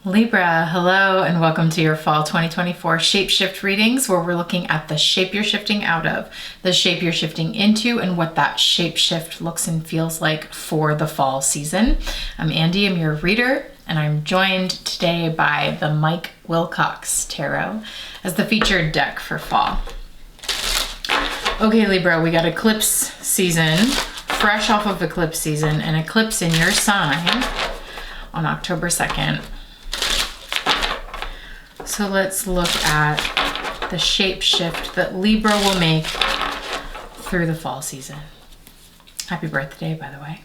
Libra, hello and welcome to your fall 2024 shapeshift readings, where we're looking at the shape you're shifting out of, the shape you're shifting into, and what that shapeshift looks and feels like for the fall season. I'm Andy, I'm your reader, and I'm joined today by the Willcox Tarot as the featured deck for fall. Okay, Libra, we got eclipse season, fresh off of eclipse season, an eclipse in your sign on October 2nd. So let's look at the shape shift that Libra will make through the fall season. Happy birthday, by the way.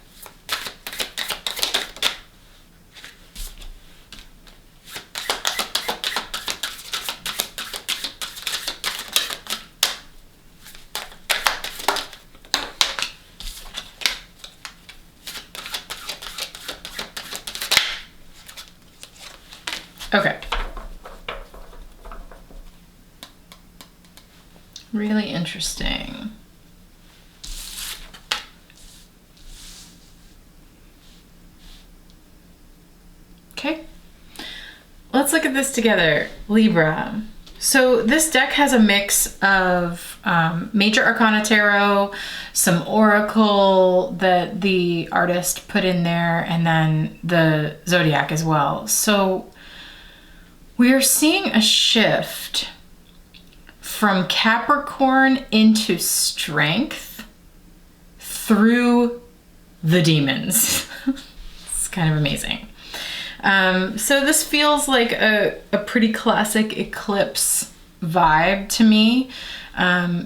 Okay. Really interesting. Okay, let's look at this together, Libra. So this deck has a mix of Major Arcana Tarot, some Oracle that the artist put in there, and then the Zodiac as well. So we are seeing a shift from Capricorn into Strength through the demons. It's kind of amazing. So this feels like a pretty classic eclipse vibe to me.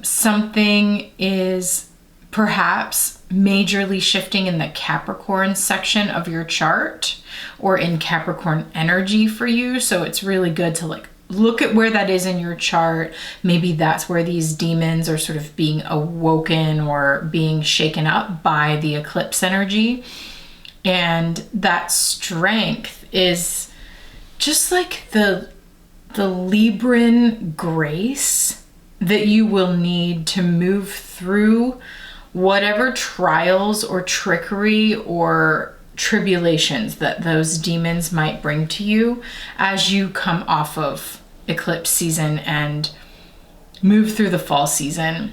Something is perhaps majorly shifting in the Capricorn section of your chart or in Capricorn energy for you. So it's really good to look at where that is in your chart. Maybe that's where these demons are sort of being awoken or being shaken up by the eclipse energy. And that strength is just like the Libran grace that you will need to move through whatever trials or trickery or tribulations that those demons might bring to you as you come off of eclipse season and move through the fall season.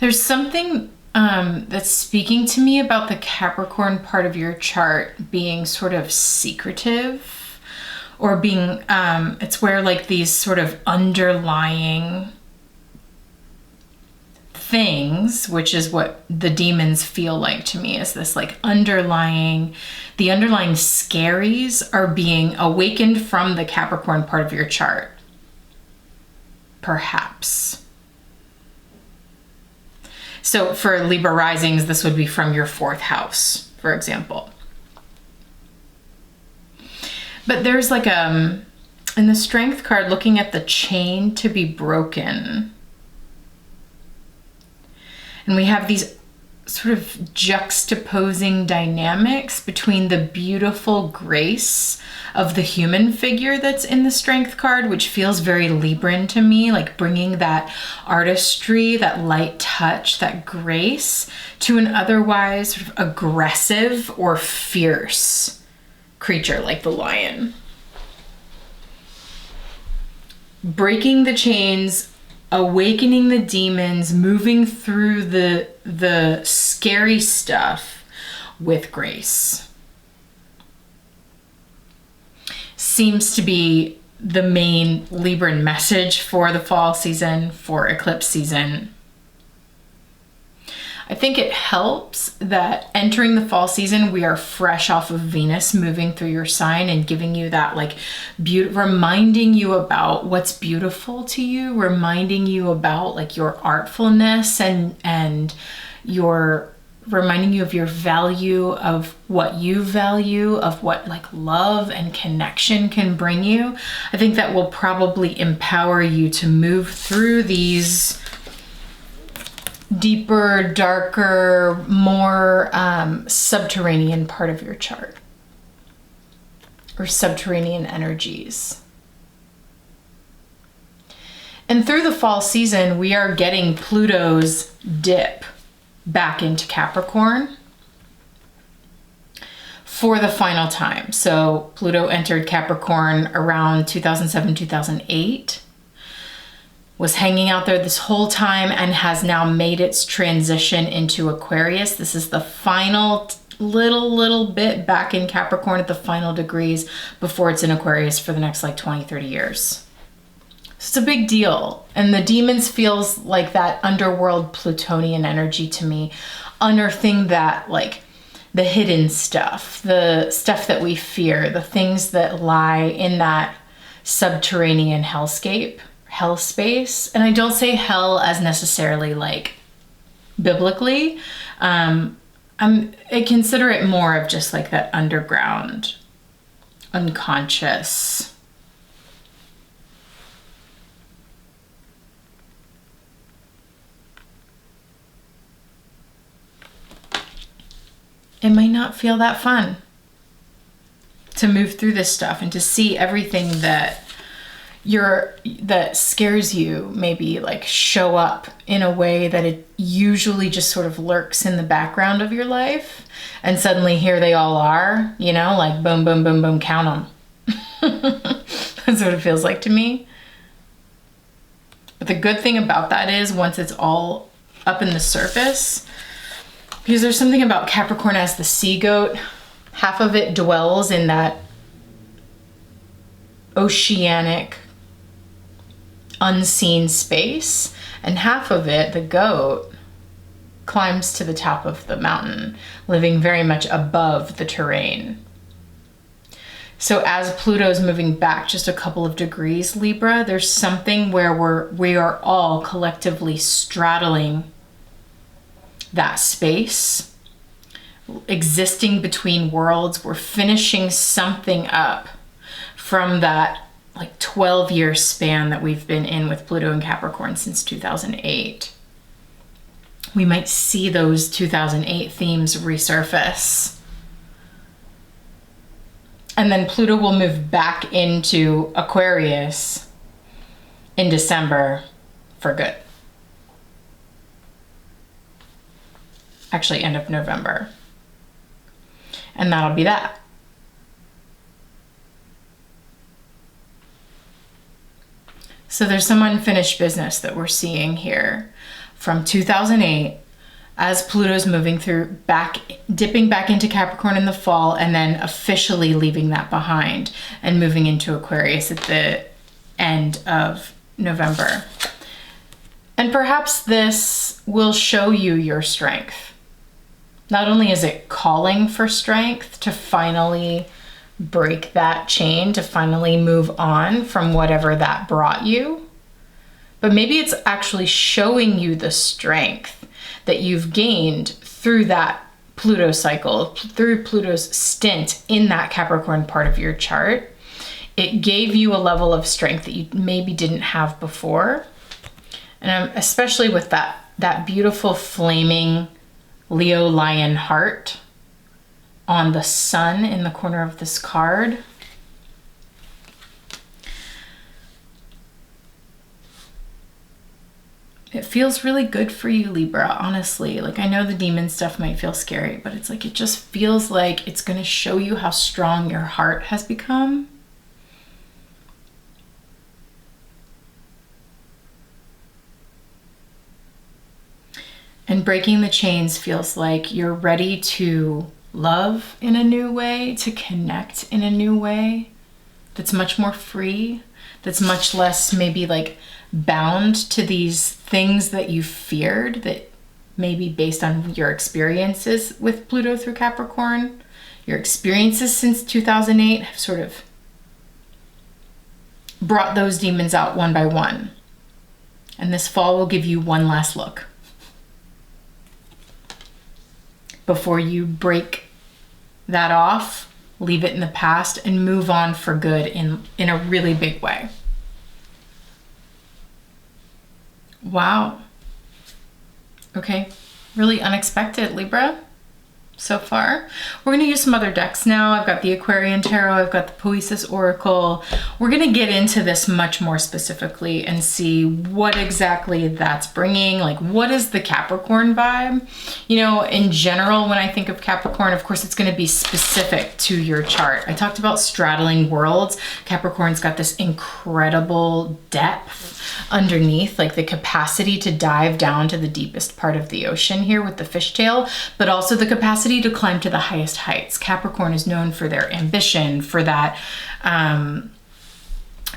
There's something that's speaking to me about the Capricorn part of your chart being sort of secretive, or being it's where like these sort of underlying things, which is what the demons feel like to me, is this like the underlying scaries are being awakened from the Capricorn part of your chart. Perhaps. So for Libra risings, this would be from your 4th house, for example. But there's like in the Strength card, looking at the chain to be broken. And we have these sort of juxtaposing dynamics between the beautiful grace of the human figure that's in the Strength card, which feels very Libran to me, like bringing that artistry, that light touch, that grace to an otherwise sort of aggressive or fierce creature like the lion. Breaking the chains, awakening the demons, moving through the scary stuff with grace seems to be the main Libran message for the fall season, for eclipse season. I think it helps that entering the fall season, we are fresh off of Venus moving through your sign and giving you that like reminding you about what's beautiful to you, reminding you about like your artfulness and your reminding you of your value, of what you value, of what like love and connection can bring you. I think that will probably empower you to move through these deeper, darker, more subterranean part of your chart, or subterranean energies. And through the fall season, we are getting Pluto's dip back into Capricorn. for the final time. So Pluto entered Capricorn around 2007, 2008, was hanging out there this whole time and has now made its transition into Aquarius. This is the final little bit back in Capricorn at the final degrees before it's in Aquarius for the next like 20, 30 years. It's a big deal. And the demons feels like that underworld Plutonian energy to me, unearthing that, like the hidden stuff, the stuff that we fear, the things that lie in that subterranean hell space. And I don't say hell as necessarily like biblically. I consider it more of just like that underground, unconscious. It might not feel that fun to move through this stuff and to see everything that scares you maybe like show up in a way that it usually just sort of lurks in the background of your life, and suddenly here they all are, you know, like boom, boom, boom, boom, count them. That's what it feels like to me. But the good thing about that is once it's all up in the surface, because there's something about Capricorn as the sea goat, half of it dwells in that oceanic, unseen space, and half of it, the goat, climbs to the top of the mountain, living very much above the terrain. So as Pluto's moving back just a couple of degrees, Libra, there's something where we are all collectively straddling that space, existing between worlds. We're finishing something up from that like 12-year span that we've been in with Pluto and Capricorn since 2008. We might see those 2008 themes resurface. And then Pluto will move back into Aquarius in December for good. Actually, end of November. And that'll be that. So there's some unfinished business that we're seeing here from 2008 as Pluto's moving through dipping back into Capricorn in the fall, and then officially leaving that behind and moving into Aquarius at the end of November. And perhaps this will show you your strength. Not only is it calling for strength to finally break that chain, to finally move on from whatever that brought you, but maybe it's actually showing you the strength that you've gained through that Pluto cycle, through Pluto's stint in that Capricorn part of your chart. It gave you a level of strength that you maybe didn't have before. And especially with that beautiful flaming Leo lion heart on the sun in the corner of this card. It feels really good for you, Libra, honestly. Like, I know the demon stuff might feel scary, but it's like, it just feels like it's going to show you how strong your heart has become. And breaking the chains feels like you're ready to love in a new way, to connect in a new way that's much more free, that's much less maybe like bound to these things that you feared, that maybe based on your experiences with Pluto through Capricorn, your experiences since 2008 have sort of brought those demons out one by one. And this fall will give you one last look before you break that off, leave it in the past, and move on for good in a really big way. Wow. Okay. Really unexpected, Libra. so far. We're going to use some other decks now. I've got the Aquarian Tarot, I've got the Poesis Oracle. We're going to get into this much more specifically and see what exactly that's bringing. Like, what is the Capricorn vibe? You know, in general, when I think of Capricorn, of course, it's going to be specific to your chart. I talked about straddling worlds. Capricorn's got this incredible depth underneath, like the capacity to dive down to the deepest part of the ocean here with the fishtail, but also the capacity to climb to the highest heights. Capricorn is known for their ambition, for that,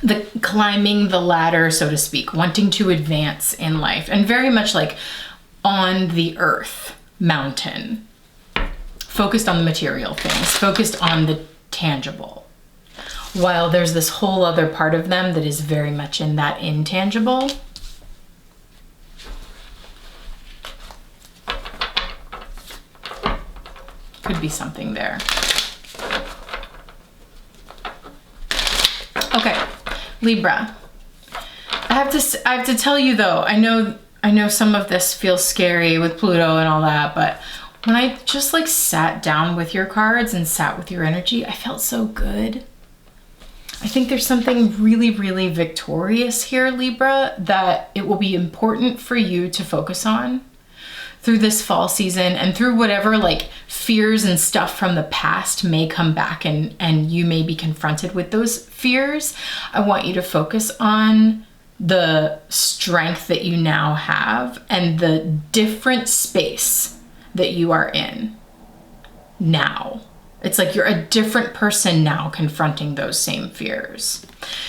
the climbing the ladder, so to speak, wanting to advance in life, and very much like on the earth mountain, focused on the material things, focused on the tangible. While there's this whole other part of them that is very much in that intangible. Could be something there. Okay, Libra. I have to tell you though, I know some of this feels scary with Pluto and all that, but when I just like sat down with your cards and sat with your energy, I felt so good. I think there's something really, really victorious here, Libra, that it will be important for you to focus on through this fall season and through whatever like fears and stuff from the past may come back and you may be confronted with those fears. I want you to focus on the strength that you now have and the different space that you are in now. It's like you're a different person now confronting those same fears.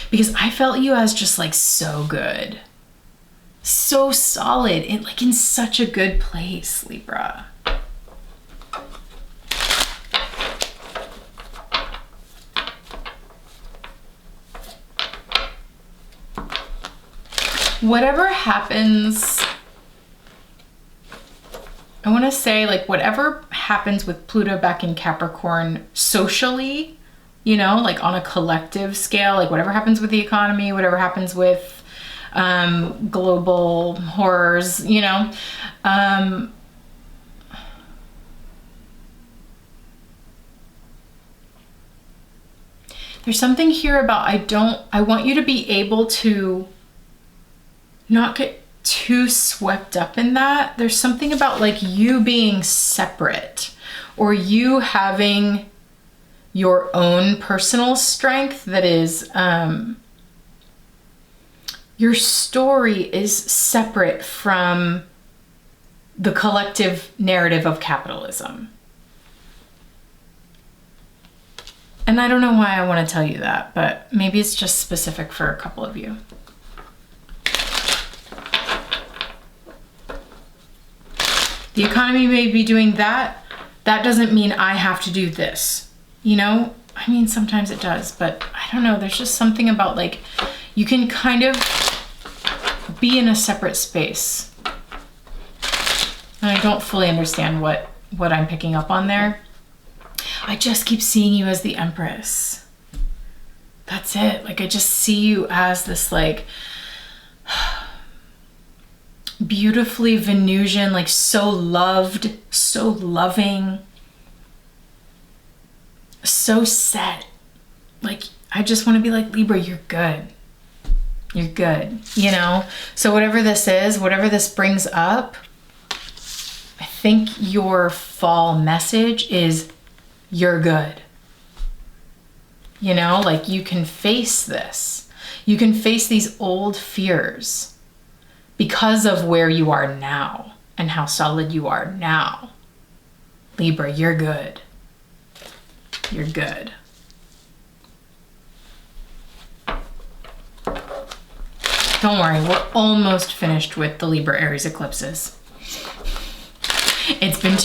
Because I felt you as just like so good. So solid, like in such a good place, Libra. Whatever happens, I want to say like whatever happens with Pluto back in Capricorn socially, you know, like on a collective scale, like whatever happens with the economy, whatever happens with global horrors, you know, there's something here about I want you to be able to not get too swept up in that. There's something about like you being separate or you having your own personal strength that is, your story is separate from the collective narrative of capitalism. And I don't know why I want to tell you that, but maybe it's just specific for a couple of you. The economy may be doing that. That doesn't mean I have to do this. You know, I mean, sometimes it does, but I don't know. There's just something about like, you can kind of be in a separate space. And I don't fully understand what I'm picking up on there. I just keep seeing you as the Empress. That's it. Like, I just see you as this like beautifully Venusian, like so loved, so loving, so set. Like, I just want to be like, Libra, you're good. You're good, you know? So whatever this is, whatever this brings up, I think your fall message is you're good. You know, like you can face this. You can face these old fears because of where you are now and how solid you are now. Libra, you're good. You're good. Don't worry, we're almost finished with the Libra Aries eclipses. It's been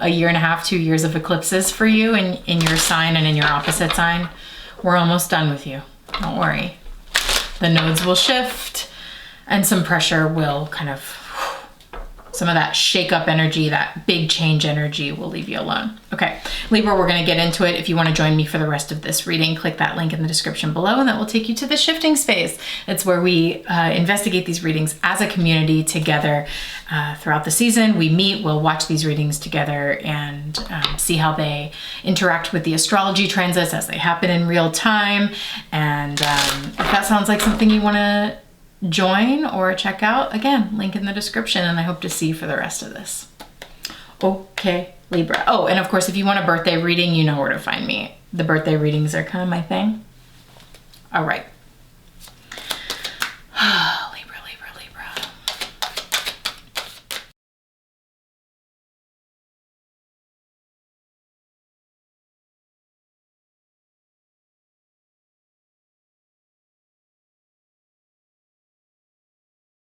a year and a half, 2 years of eclipses for you in your sign and in your opposite sign. We're almost done with you. Don't worry. The nodes will shift and some pressure will kind of some of that shake up energy, that big change energy will leave you alone. Okay, Libra, we're going to get into it. If you want to join me for the rest of this reading, click that link in the description below, and that will take you to the shifting space. It's where we investigate these readings as a community together throughout the season. We meet, we'll watch these readings together and see how they interact with the astrology transits as they happen in real time. And if that sounds like something you want to join or check out, again, link in the description, and I hope to see you for the rest of this. Okay, Libra. Oh, and of course, if you want a birthday reading, you know where to find me. The birthday readings are kind of my thing. All right.